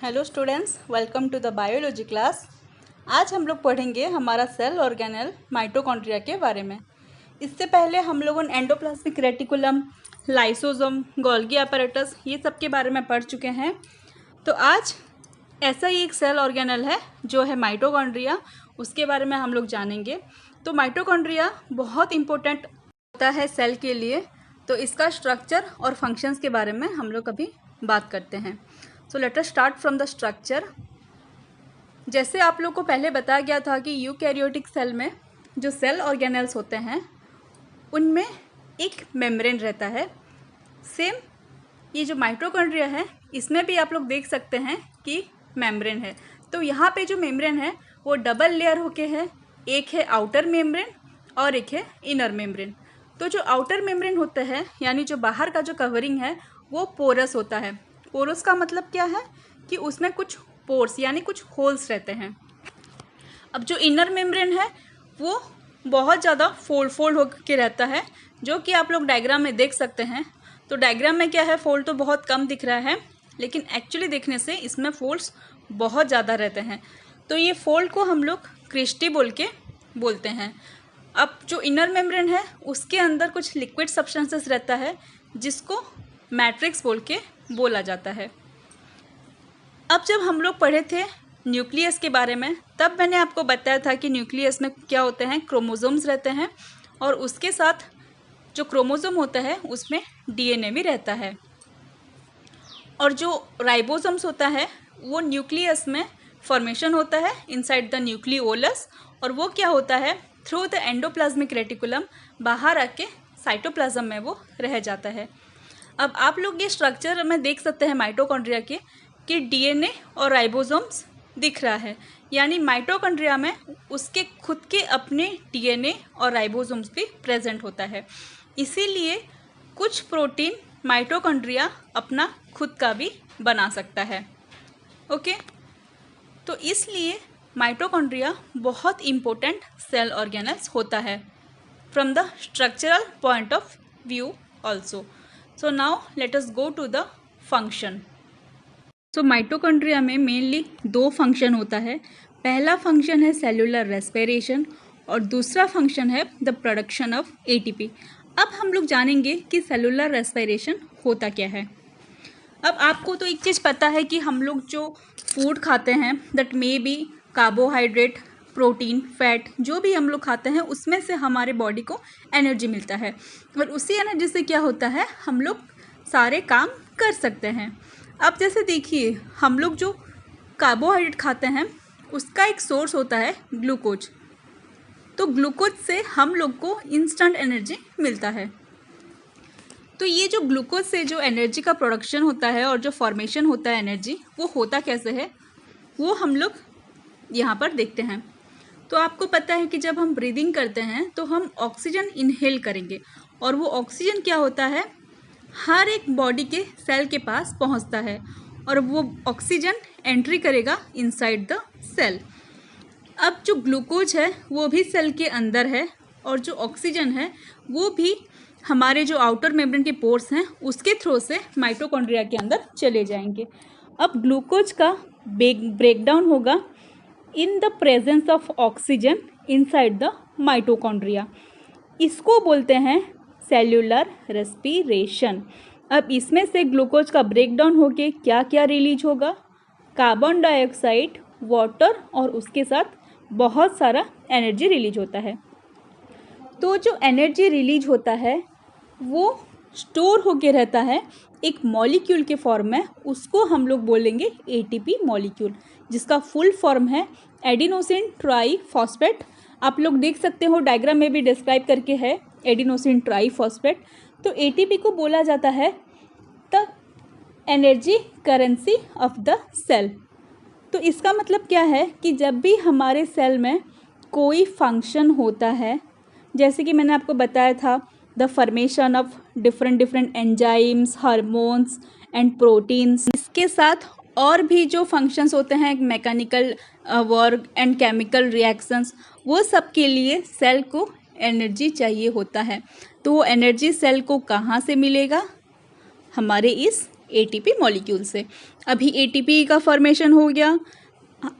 Hello students, welcome to the biology class. आज हम लोग पढ़ेंगे हमारा सेल ऑर्गेनेल माइटोकॉन्ड्रिया के बारे में। इससे पहले हम लोगों ने endoplasmic reticulum, lysosome, Golgi apparatus ये सब के बारे में पढ़ चुके हैं। तो आज ऐसा ही एक सेल ऑर्गेनेल है जो है माइटोकॉन्ड्रिया, उसके बारे में हम लोग जानेंगे। तो माइटोकॉन्ड्रिया बहुत इम्पोर्टेंट होता है सेल के लिए, तो इसका स्ट्रक्चर और फंक्शंस के बारे में हम लोग अभी बात करते हैं। So let us start from the structure. जैसे आप लोग को पहले बताया गया था कि यूकैरियोटिक सेल में जो सेल ऑर्गेनेल्स होते हैं उनमें एक मेम्ब्रेन रहता है। सेम ये जो माइटोकॉन्ड्रिया है इसमें भी आप लोग देख सकते हैं कि मेम्ब्रेन है। तो यहाँ पे जो मेम्ब्रेन है वो डबल लेयर होके है, एक है आउटर मेम्ब्रेन और एक है इनर मेम्ब्रेन। तो जो आउटर मेम्ब्रेन होता है यानी जो बाहर का जो कवरिंग है वो पोरस होता है। पोरस का मतलब क्या है कि उसमें कुछ पोर्स यानी कुछ होल्स रहते हैं। अब जो इनर मेम्ब्रेन है वो बहुत ज़्यादा फोल्ड होकर रहता है, जो कि आप लोग डायग्राम में देख सकते हैं। तो डायग्राम में क्या है, फोल्ड तो बहुत कम दिख रहा है, लेकिन एक्चुअली देखने से इसमें फोल्ड्स बहुत ज़्यादा रहते हैं। तो ये फोल्ड को हम लोग क्रिस्टी बोलते हैं। अब जो इनर मेम्ब्रेन है उसके अंदर कुछ लिक्विड सब्सटेंसेस रहता है जिसको मैट्रिक्स बोला जाता है। अब जब हम लोग पढ़े थे न्यूक्लियस के बारे में, तब मैंने आपको बताया था कि न्यूक्लियस में क्या होते हैं, क्रोमोसोम्स रहते हैं और उसके साथ जो क्रोमोसोम होता है उसमें डीएनए भी रहता है। और जो राइबोसोम्स होता है वो न्यूक्लियस में फॉर्मेशन होता है इनसाइड द न्यूक्लियोलस, और वो क्या होता है, थ्रू द एंडोप्लाज्मिक रेटिकुलम बाहर आके साइटोप्लाज्म में वो रह जाता है। अब आप लोग ये स्ट्रक्चर में देख सकते हैं माइटोकॉन्ड्रिया के कि डीएनए और राइबोसोम्स दिख रहा है, यानी माइटोकॉन्ड्रिया में उसके खुद के अपने डीएनए और राइबोसोम्स भी प्रेजेंट होता है। इसीलिए कुछ प्रोटीन माइटोकॉन्ड्रिया अपना खुद का भी बना सकता है। ओके, तो इसलिए माइटोकॉन्ड्रिया बहुत इम्पोर्टेंट सेल ऑर्गेनल्स होता है from the structural point of view also. So now let us go to the function. So mitochondria में मेनली दो फंक्शन होता है। पहला फंक्शन है सेलुलर रेस्पिरेशन और दूसरा फंक्शन है द प्रोडक्शन ऑफ एटीपी। अब हम लोग जानेंगे कि सेलुलर रेस्पिरेशन होता क्या है। अब आपको तो एक चीज़ पता है कि हम लोग जो फूड खाते हैं that may be carbohydrate, protein, fat, जो भी हम लोग खाते हैं उसमें से हमारे बॉडी को एनर्जी मिलता है और उसी एनर्जी से क्या होता है, हम लोग सारे काम कर सकते हैं। अब जैसे देखिए, हम लोग जो कार्बोहाइड्रेट खाते हैं उसका एक सोर्स होता है ग्लूकोज। तो ग्लूकोज से हम लोग को इंस्टेंट एनर्जी मिलता है। तो ये जो ग्लूकोज से जो एनर्जी का प्रोडक्शन होता है और जो फॉर्मेशन होता है एनर्जी, वो होता कैसे है वो हम लोग यहाँ पर देखते हैं। तो आपको पता है कि जब हम ब्रीदिंग करते हैं तो हम ऑक्सीजन इनहेल करेंगे और वो ऑक्सीजन क्या होता है, हर एक बॉडी के सेल के पास पहुँचता है और वो ऑक्सीजन एंट्री करेगा इनसाइड द सेल। अब जो ग्लूकोज है वो भी सेल के अंदर है और जो ऑक्सीजन है वो भी हमारे जो आउटर मेम्ब्रेन के पोर्स हैं उसके थ्रू से माइटोकॉन्ड्रिया के अंदर चले जाएंगे। अब ग्लूकोज का ब्रेकडाउन होगा in the presence of oxygen inside the mitochondria. इसको बोलते हैं सेल्यूलर रेस्पिरेशन। अब इसमें से ग्लूकोज का ब्रेकडाउन होके क्या क्या रिलीज होगा, कार्बन डाइऑक्साइड, वाटर और उसके साथ बहुत सारा एनर्जी रिलीज होता है। तो जो एनर्जी रिलीज होता है वो स्टोर होके रहता है एक मॉलिक्यूल के फॉर्म में, उसको हम लोग बोलेंगे एटीपी मॉलिक्यूल, जिसका फुल फॉर्म है एडिनोसिन ट्राईफॉस्फेट। आप लोग देख सकते हो डायग्राम में भी डिस्क्राइब करके है एडिनोसिन ट्राईफॉस्फेट। तो एटीपी को बोला जाता है the energy currency of the cell. तो इसका मतलब क्या है कि जब भी हमारे सेल में कोई फंक्शन होता है, जैसे कि मैंने आपको बताया था the formation of different enzymes, hormones and proteins, इसके साथ और भी जो फंक्शंस होते हैं mechanical work and chemical reactions, वो सब के लिए सेल को एनर्जी चाहिए होता है। तो वो एनर्जी सेल को कहाँ से मिलेगा, हमारे इस एटीपी मॉलिक्यूल से। अभी एटीपी का फॉर्मेशन हो गया,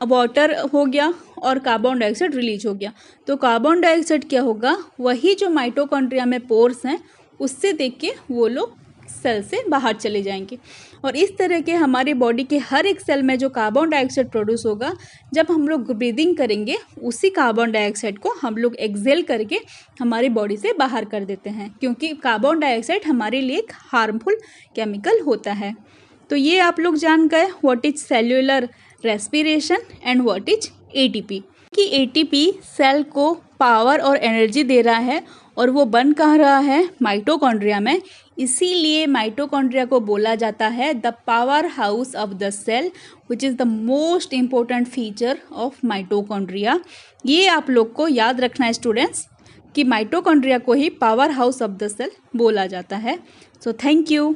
वाटर हो गया और कार्बन डाइऑक्साइड रिलीज हो गया। तो कार्बन डाइऑक्साइड क्या होगा, वही जो माइटोकॉन्ड्रिया में पोर्स हैं उससे देख के वो लोग सेल से बाहर चले जाएंगे। और इस तरह के हमारे बॉडी के हर एक सेल में जो कार्बन डाइऑक्साइड प्रोड्यूस होगा, जब हम लोग ब्रीदिंग करेंगे उसी कार्बन डाइऑक्साइड को हम लोग एक्सहेल करके हमारी बॉडी से बाहर कर देते हैं, क्योंकि कार्बन डाइऑक्साइड हमारे लिए एक हार्मफुल केमिकल होता है। तो ये आप लोग जान गए what is cellular respiration and what is ATP. कि एटीपी सेल को पावर और एनर्जी दे रहा है और वो बन कहाँ रहा है, माइटोकॉन्ड्रिया में। इसीलिए माइटोकॉन्ड्रिया को बोला जाता है the power house of the cell, which is the most important feature of mitochondria. ये आप लोग को याद रखना है स्टूडेंट्स कि माइटोकॉन्ड्रिया को ही power house of the cell बोला जाता है। So thank you.